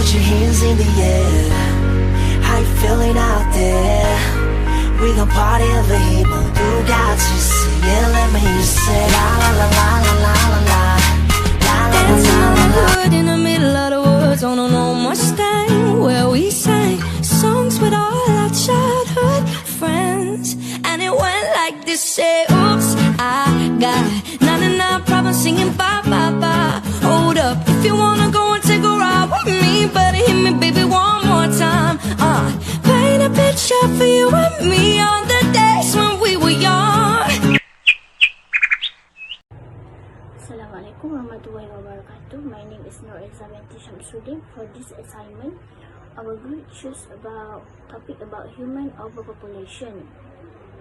put your hands in the air. How you feeling out there? We gon' party over here, 모두 같이 sing it. Let me hear you say la la la la la la la la. Dancing on the hood in the middle of the woods on an old Mustang, where we sang songs with all our childhood friends. And it went like this, say, oops, I got 99 problems singing bye, bye, bye. Hold up, if you wanna go and take a ride with me, better hit me, baby, one more time. Paint a picture for you and me on the days when we were young. Assalamualaikum warahmatullahi wabarakatuh. My name is Nur Elizabeth Shamsuddin. For this assignment, I will choose about topic about human overpopulation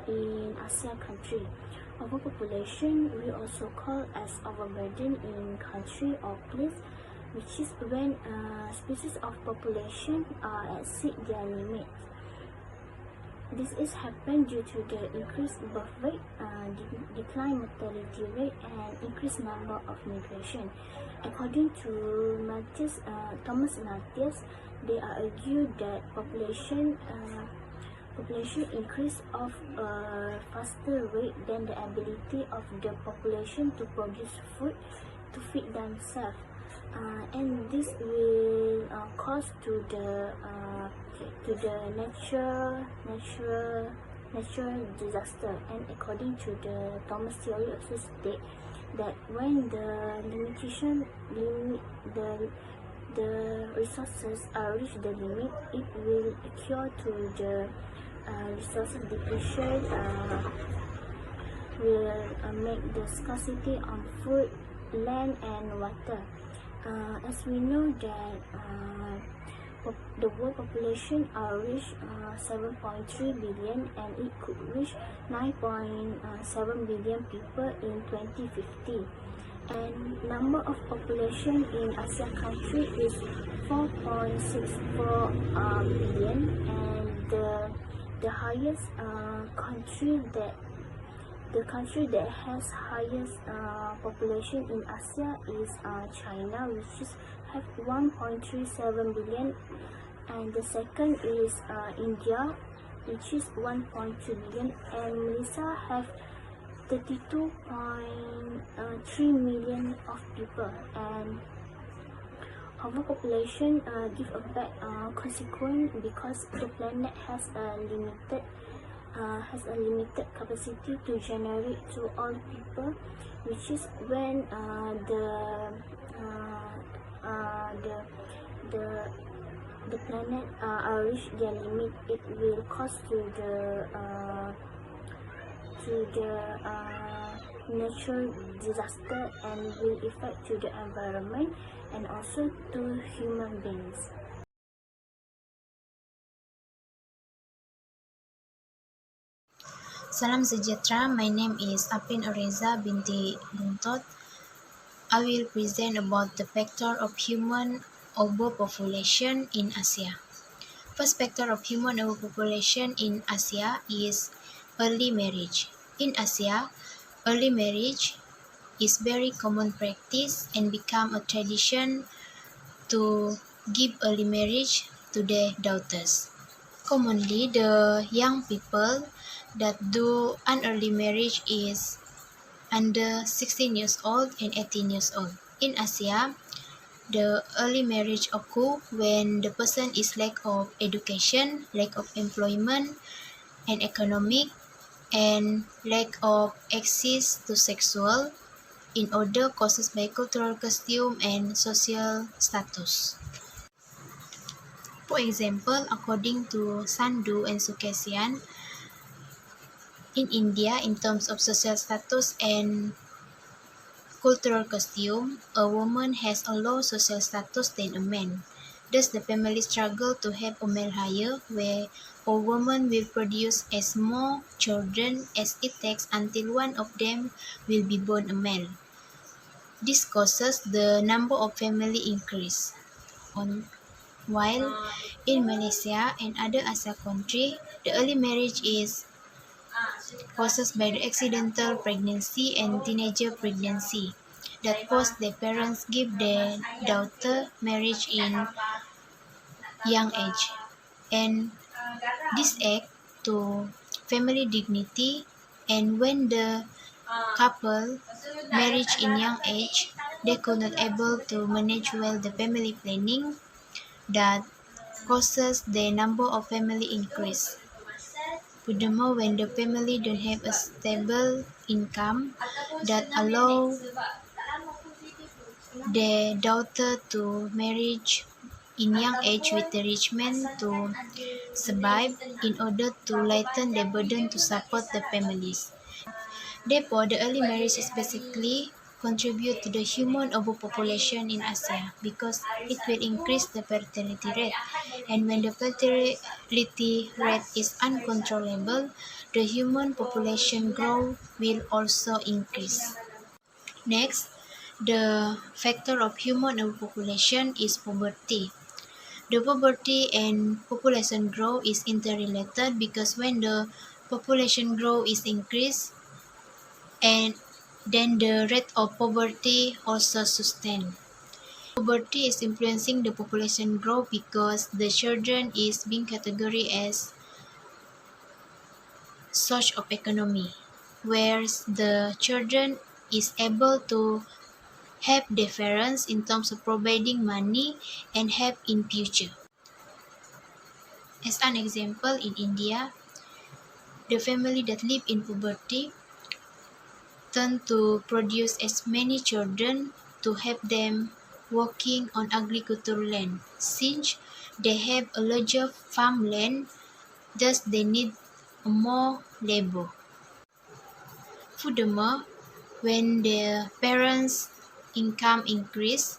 in Asia country. Overpopulation we also call as overburden in country or place, which is when species of population exceed their limits. This is happened due to the increased birth rate, decline mortality rate, and increased number of migration. According to Thomas Malthus, they argue that population increase of a faster rate than the ability of the population to produce food to feed themselves, and this will cause to the natural disaster. And according to the Thomas theory, also state that when the resources reach the limit, it will occur to the resources depletion, will make the scarcity on food, land, and water. As we know that the world population reached 7.3 billion, and it could reach 9.7 billion people in 2050. And number of population in Asia country is 4.64 billion, and the highest country that has highest population in Asia is China, which is have 1.37 billion, and the second is India, which is 1.2 billion, and Malaysia have 32.3 million of people. And overpopulation give a bad consequence because the planet has a limited capacity to generate to all people, which is when the planet reach their limit, it will cause to the natural disaster, and will affect to the environment and also to human beings. Salam sejahtera, my name is Apin Areza binti Buntot. I will present about the factor of human overpopulation in Asia. First factor of human overpopulation in Asia is early marriage. In Asia, early marriage is very common practice and become a tradition to give early marriage to their daughters. Commonly, the young people that do an early marriage is under 16 years old and 18 years old. In Asia, the early marriage occur when the person is lack of education, lack of employment and economic, and lack of access to sexual in order caused by cultural custom and social status. For example, according to Sandhu and Sukesian, in India, in terms of social status and cultural costume, a woman has a low social status than a man. Thus, the family struggle to have a male hire, where a woman will produce as more children as it takes until one of them will be born a male. This causes the number of family increase. While in Malaysia and other Asia countries, the early marriage is caused by the accidental pregnancy and teenager pregnancy that force their parents give their daughter marriage in young age, and this act to family dignity. And when the couple marriage in young age, they could not able to manage well the family planning that causes the number of family increase. Furthermore, when the family don't have a stable income that allow their daughter to marriage in young age with the rich man to survive in order to lighten the burden to support the families. Therefore, the early marriage is basically contribute to the human overpopulation in Asia because it will increase the fertility rate. And when the fertility rate is uncontrollable, the human population growth will also increase. Next, the factor of human overpopulation is poverty. The poverty and population growth is interrelated because when the population growth is increased, and then the rate of poverty also sustained. Poverty is influencing the population growth because the children is being categorized as source of economy, whereas the children is able to help their parents in terms of providing money and help in future. As an example, in India, the family that live in poverty tend to produce as many children to help them working on agricultural land. Since they have a larger farmland, thus they need more labor. Furthermore, when their parents' income increase,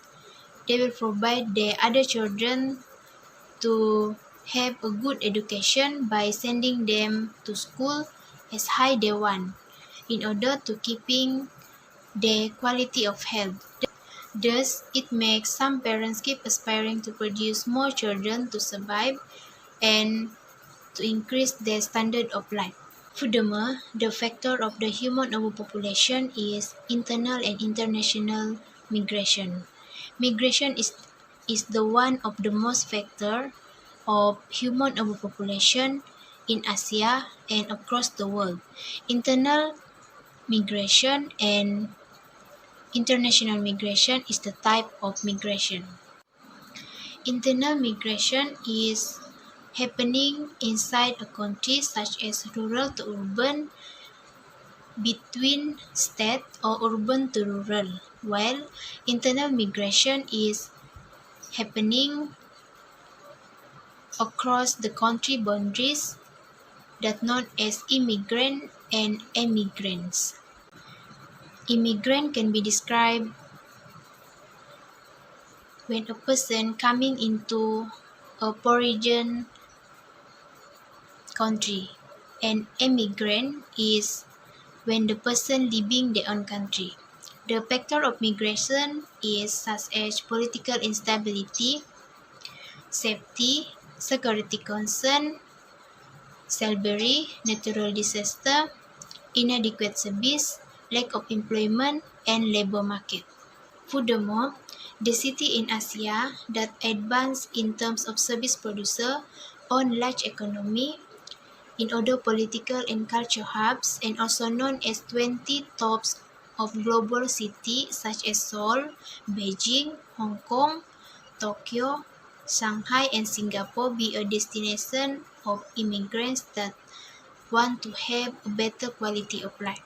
they will provide their other children to have a good education by sending them to school as high they want in order to keeping their quality of health. Thus, it makes some parents keep aspiring to produce more children to survive and to increase their standard of life. Furthermore, the factor of the human overpopulation is internal and international migration. Migration is the one of the most factor of human overpopulation in Asia and across the world. Internal migration and international migration is the type of migration. Internal migration is happening inside a country such as rural to urban, between state or urban to rural, while internal migration is happening across the country boundaries that known as immigrant and emigrants. Immigrant can be described when a person coming into a foreign country, and emigrant is when the person leaving their own country. The factor of migration is such as political instability, safety, security concern, slavery, natural disaster, inadequate service, lack of employment, and labor market. Furthermore, the city in Asia that advance in terms of service producer own large economy in other political and cultural hubs and also known as 20 tops of global cities such as Seoul, Beijing, Hong Kong, Tokyo, Shanghai, and Singapore be a destination of immigrants that want to have a better quality of life.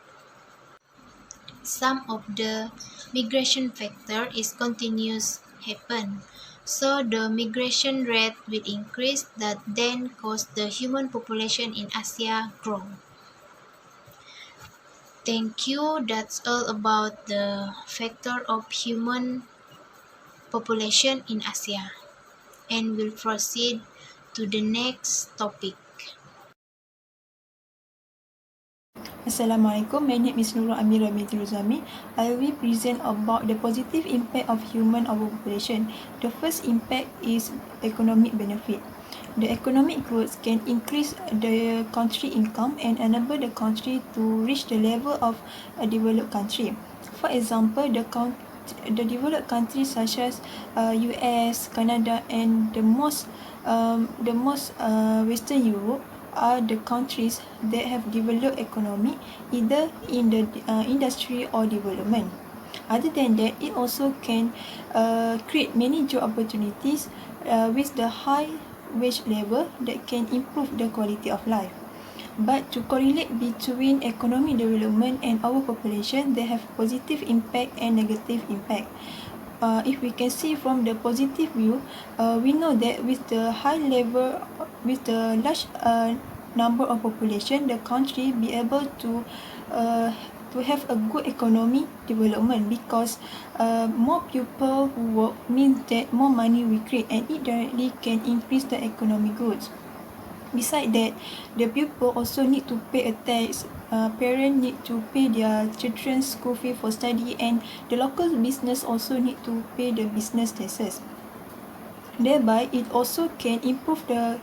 Some of the migration factor is continuous happen. So the migration rate will increase that then cause the human population in Asia grow. Thank you. That's all about the factor of human population in Asia. And we'll proceed to the next topic. Assalamualaikum, my name is Nurul Amira binti Ruzami. I will present about the positive impact of human overpopulation. The first impact is economic benefit. The economic growth can increase the country income and enable the country to reach the level of a developed country. For example, the developed countries such as US, Canada, and the most Western Europe are the countries that have developed economy either in the industry or development. Other than that, it also can create many job opportunities with the high wage level that can improve the quality of life. But to correlate between economic development and our population, they have positive impact and negative impact. If we can see from the positive view, we know that with the large number of population, the country be able to have a good economic development because more people who work means that more money we create and it directly can increase the economic growth. Besides that, the pupil also need to pay a tax. Parents need to pay their children's school fee for study, and the local business also need to pay the business taxes. Thereby, it also can improve the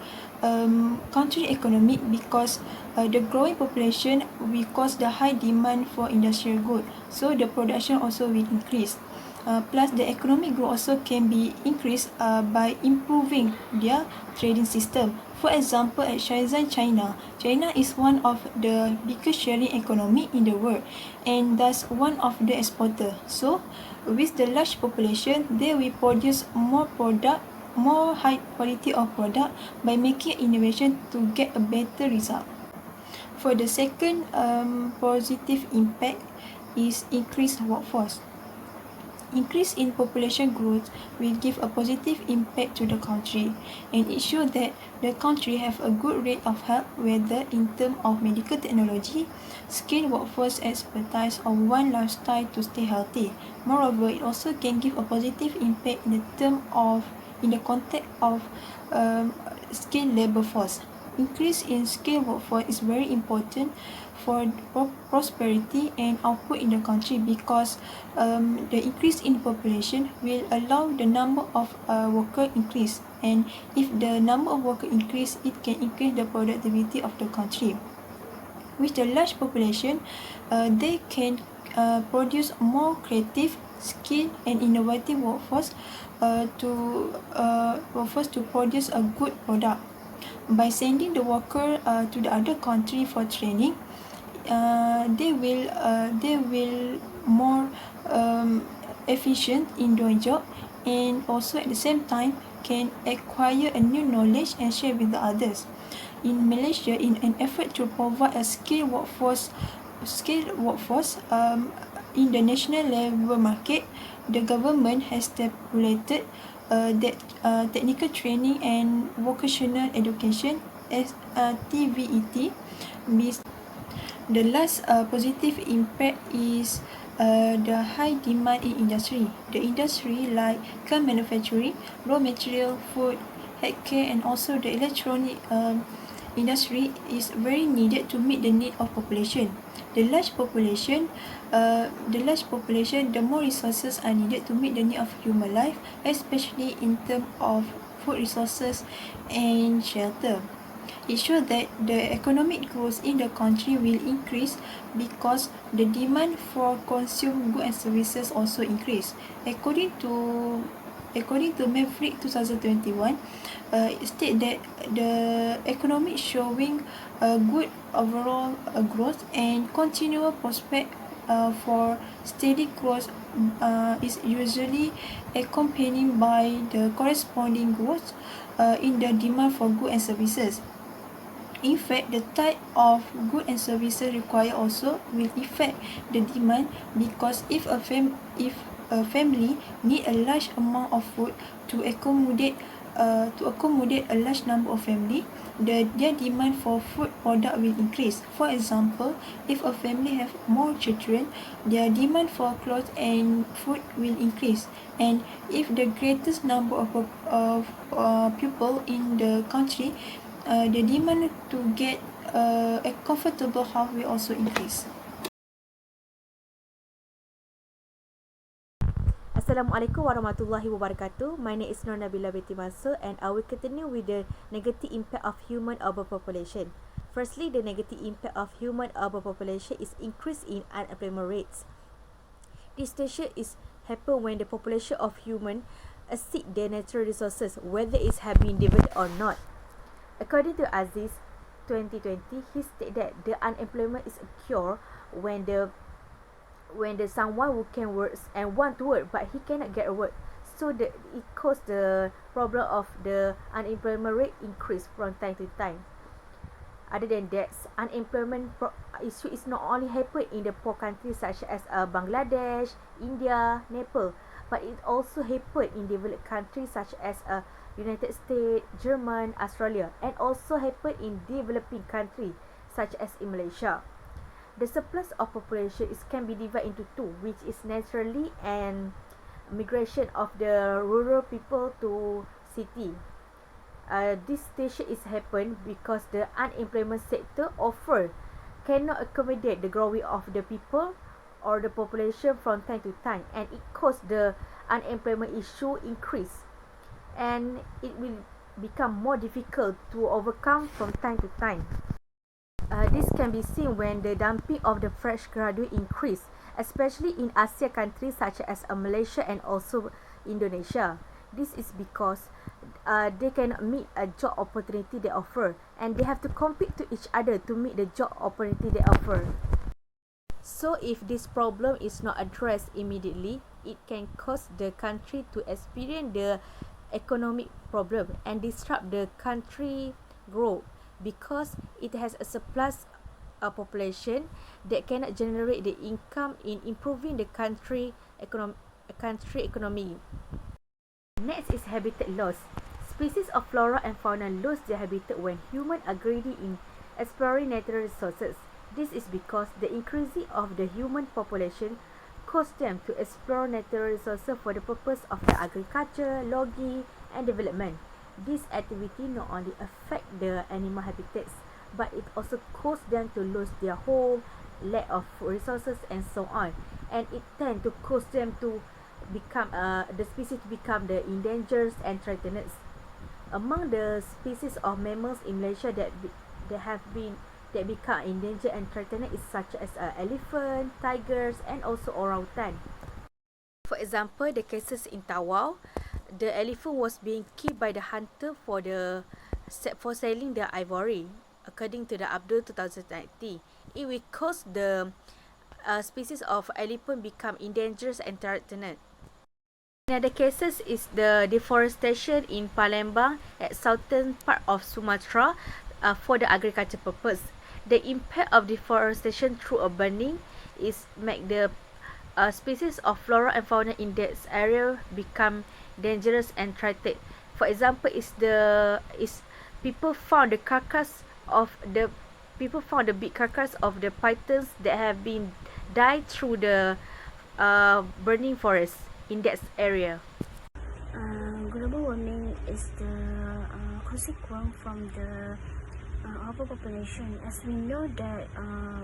country economy because the growing population will cause the high demand for industrial goods. So the production also will increase. Plus, the economic growth also can be increased by improving their trading system. For example, at Shenzhen, China. China is one of the biggest sharing economy in the world and thus one of the exporter. So, with the large population, they will produce more product, more high quality of product by making innovation to get a better result. For the second positive impact is increased workforce. Increase in population growth will give a positive impact to the country and it shows that the country have a good rate of health whether in terms of medical technology, skilled workforce expertise or one lifestyle to stay healthy. Moreover, it also can give a positive impact in the context of skilled labor force. Increase in skilled workforce is very important for prosperity and output in the country because the increase in population will allow the number of worker increase, and if the number of worker increase, it can increase the productivity of the country. With the large population, they can produce more creative, skilled and innovative workforce to produce a good product. By sending the worker to the other country for training, they will more efficient in doing job and also at the same time can acquire a new knowledge and share with the others. In Malaysia, in an effort to provide a skilled workforce in the national labor market, the government has stipulated that technical training and vocational education as TVET. The last positive impact is the high demand in industry. The industry like car manufacturing, raw material, food, healthcare and also the electronic industry is very needed to meet the need of population. The large population, the more resources are needed to meet the need of human life, especially in terms of food resources and shelter. It shows that the economic growth in the country will increase because the demand for consumer goods and services also increase. According to Maverick 2021, it states that the economic showing a good overall growth and continual prospect for steady growth is usually accompanied by the corresponding growth in the demand for goods and services. In fact, the type of goods and services required also will affect the demand because if a family need a large amount of food to accommodate a large number of family, their demand for food product will increase. For example, if a family have more children, their demand for clothes and food will increase. And if the greatest number of people in the country, the demand to get a comfortable house will also increase. Assalamualaikum warahmatullahi wabarakatuh. My name is Nur Nabila Binti Mansur and I will continue with the negative impact of human overpopulation. Firstly, the negative impact of human overpopulation is increase in unemployment rates. This situation is happen when the population of human exceed their natural resources, whether it has been developed or not. According to Aziz 2020, he stated that the unemployment is a cure when the someone who can work and want to work but he cannot get a work. So it caused the problem of the unemployment rate increase from time to time. Other than that, unemployment issue is not only happen in the poor countries such as Bangladesh, India, Nepal, but it also happen in developed countries such as United States, Germany, Australia, and also happen in developing countries such as in Malaysia. The surplus of population can be divided into two, which is naturally and migration of the rural people to city. This situation is happen because the unemployment sector offer cannot accommodate the growing of the people or the population from time to time, and it cause the unemployment issue increase, and it will become more difficult to overcome from time to time. This can be seen when the dumping of the fresh graduate increase, especially in Asia countries such as Malaysia and also Indonesia. This is because they cannot meet a job opportunity they offer, and they have to compete to each other to meet the job opportunity they offer. So if this problem is not addressed immediately, it can cause the country to experience the economic problem and disrupt the country growth, because it has a surplus population that cannot generate the income in improving the country economy. Next is habitat loss. Species of flora and fauna lose their habitat when humans are greedy in exploring natural resources. This is because the increasing of the human population cause them to explore natural resources for the purpose of the agriculture, logging, and development. This activity not only affect the animal habitats, but it also cause them to lose their home, lack of resources, and so on. And it tend to cause them to become the species to become the endangered and threatened. Among the species of mammals in Malaysia that become endangered and threatened is such as elephant, tigers, and also orangutan. For example, the cases in Tawau, the elephant was being killed by the hunter for selling the ivory. According to the Abdul 2019, it will cause the species of elephant become endangered and threatened. Another cases is the deforestation in Palembang at southern part of Sumatra for the agriculture purpose. The impact of deforestation through burning is make the species of flora and fauna in that area become dangerous and threatened. For example, people found the big carcass of the pythons that have been died through the burning forest in that area. Global warming is the consequence from the overpopulation. As we know that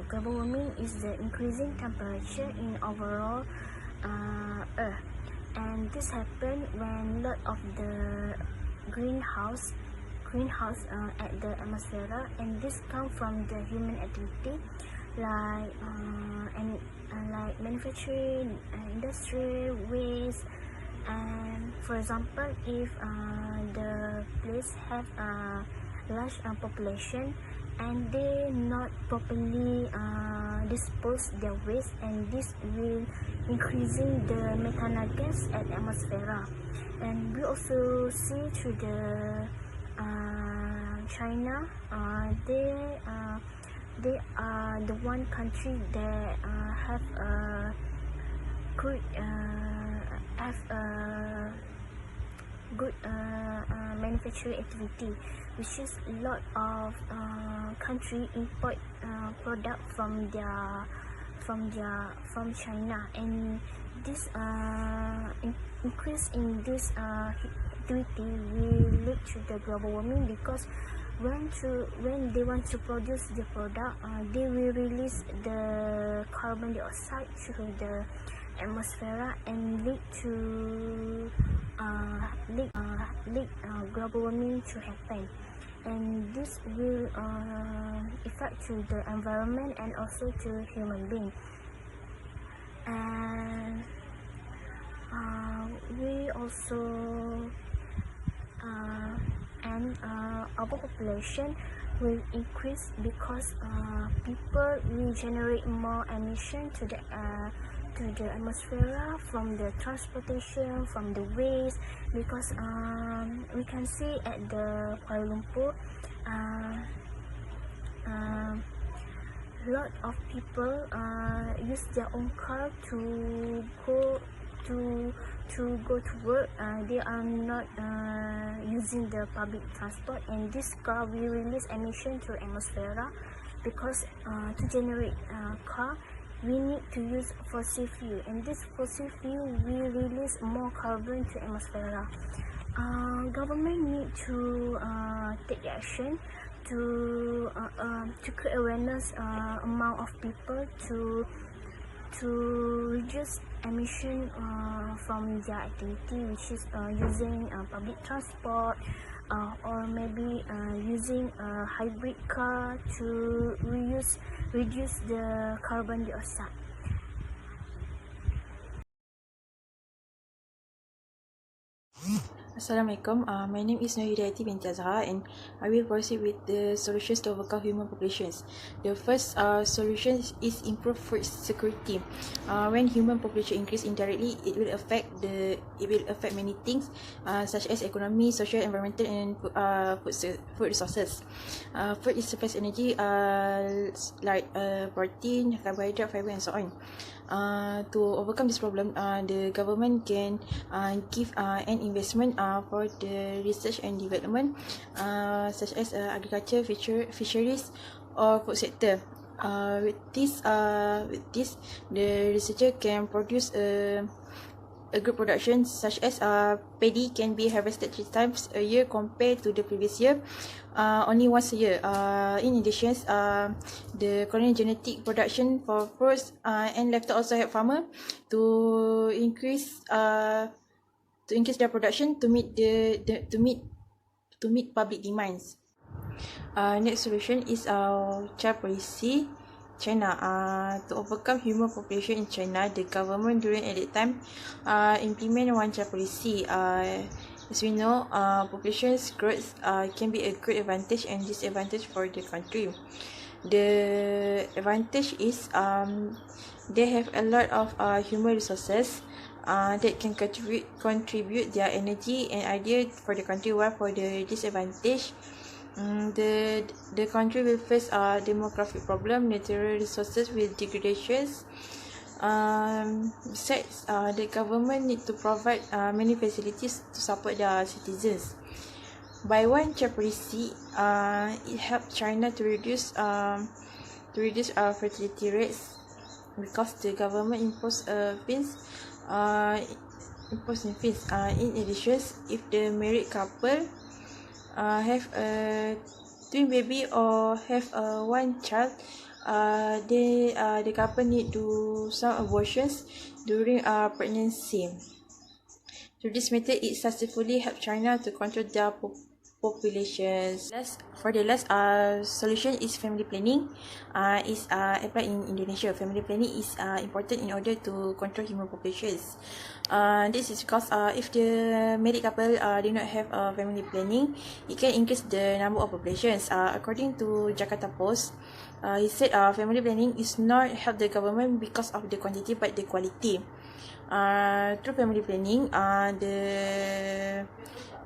global warming is the increasing temperature in overall Earth, and this happens when lot of the greenhouse at the atmosphere, and this come from the human activity like like manufacturing, industry, waste. And for example, if the place have a large population and they not properly dispose their waste, and this will increasing the methane gas at atmosphere. And we also see through the China, they are the one country that have a good manufacturing activity, which is a lot of country import product from China, and this increase in this activity will lead to the global warming, because when they want to produce the product, they will release the carbon dioxide through the atmosphere and lead to global warming to happen. And this will affect to the environment and also to human being. And We also and overpopulation will increase because people will generate more emission to the atmosphere from the transportation, from the waste, because we can see at the Kuala Lumpur lot of people use their own car to go to go to work. They are not using the public transport, and this car will release emission to atmosphere, because to generate car we need to use fossil fuel, and this fossil fuel will release more carbon to atmosphere. Government need to take action to create awareness among of people to reduce emission from their activity, which is using public transport, or maybe using a hybrid car to reduce the carbon dioxide. Assalamualaikum. My name is Nur Hidayati binti Azhar, and I will proceed with the solutions to overcome human populations. The first solution is improve food security. When human population increase indirectly, it will affect many things, such as economy, social, environmental, and food resources. Food is supplies energy, like protein, carbohydrate, fiber, and so on. To overcome this problem, the government can give an investment for the research and development, such as agriculture, fisheries, or food sector. With this, the researcher can produce a good production, such as paddy can be harvested 3 times a year compared to the previous year, only once a year. In addition, the current genetic production for fruits and livestock also help farmer to increase their production to meet public demands. Next solution is child policy. China. To overcome human population in China, the government during at that time implement one child policy. As we know, population growth can be a great advantage and disadvantage for the country. The advantage is they have a lot of human resources that can contribute their energy and idea for the country, while for the disadvantage, the country will face a demographic problem, natural resources will degradations. Besides, the government need to provide many facilities to support their citizens. By one child policy, it helped China to reduce fertility rates, because the government imposed fees. In addition, if the married couple have a twin baby or have one child, the couple need to some abortions during pregnancy. Through this method, it successfully helped China to control their populations. For the last solution is family planning. Is applied in Indonesia. Family planning is important in order to control human populations. This is because if the married couple do not have family planning, it can increase the number of populations. According to Jakarta Post, he said family planning is not help the government because of the quantity but the quality. Through family planning,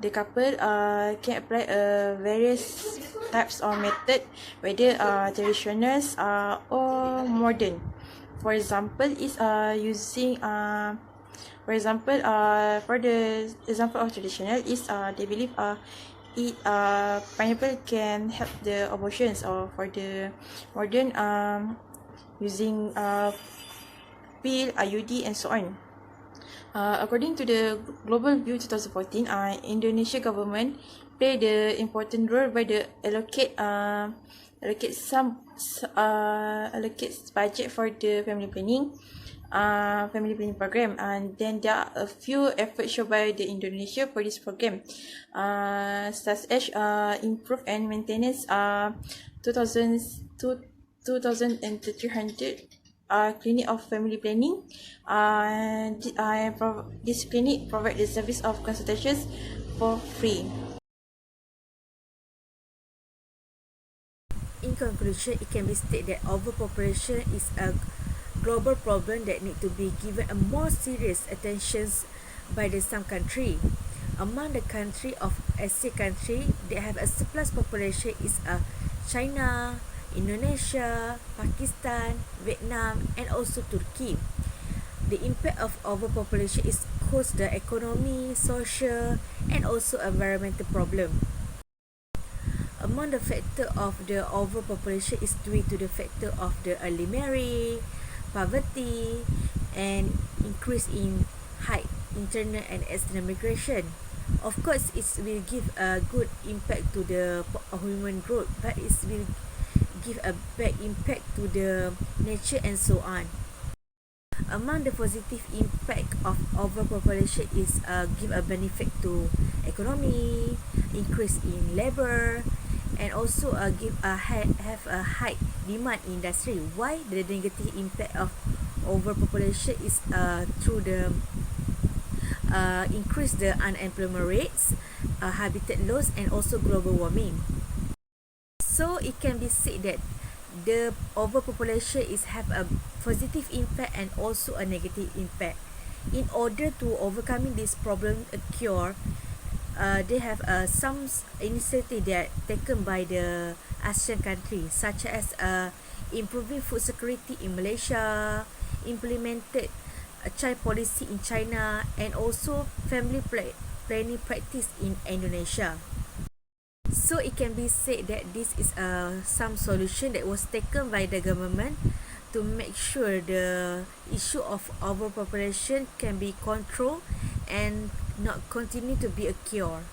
the couple can apply various types of method, whether traditional or modern. For example, is using for the example of traditional is they believe pineapple can help the abortions, or for the modern using pill, IUD, and so on. According to the Global View 2014, Indonesia government play the important role by the allocate budget for the family planning program, and then there are a few efforts shown by the Indonesia for this program, such as improve and maintenance 2,300 clinic of family planning. This clinic provide the service of consultations for free. In conclusion, it can be stated that overpopulation is a global problem that need to be given a more serious attention by some country. Among the country of Asia country that have a surplus population is China, Indonesia, Pakistan, Vietnam, and also Turkey. The impact of overpopulation is cause the economy, social, and also environmental problem. Among the factor of the overpopulation is due to the factor of the early marriage, poverty, and increase in height, internal and external migration. Of course, it will give a good impact to the human growth, but it will give a bad impact to the nature and so on. Among the positive impact of overpopulation is give a benefit to economy, increase in labor, and also give have a high demand industry. Why the negative impact of overpopulation is through the increase the unemployment rates, habitat loss, and also global warming. So it can be said that the overpopulation is have a positive impact and also a negative impact. In order to overcoming this problem occur, they have some initiative that taken by the ASEAN countries, such as improving food security in Malaysia, implemented a child policy in China, and also family planning practice in Indonesia. So it can be said that this is some solution that was taken by the government to make sure the issue of overpopulation can be controlled and not continue to be a cure.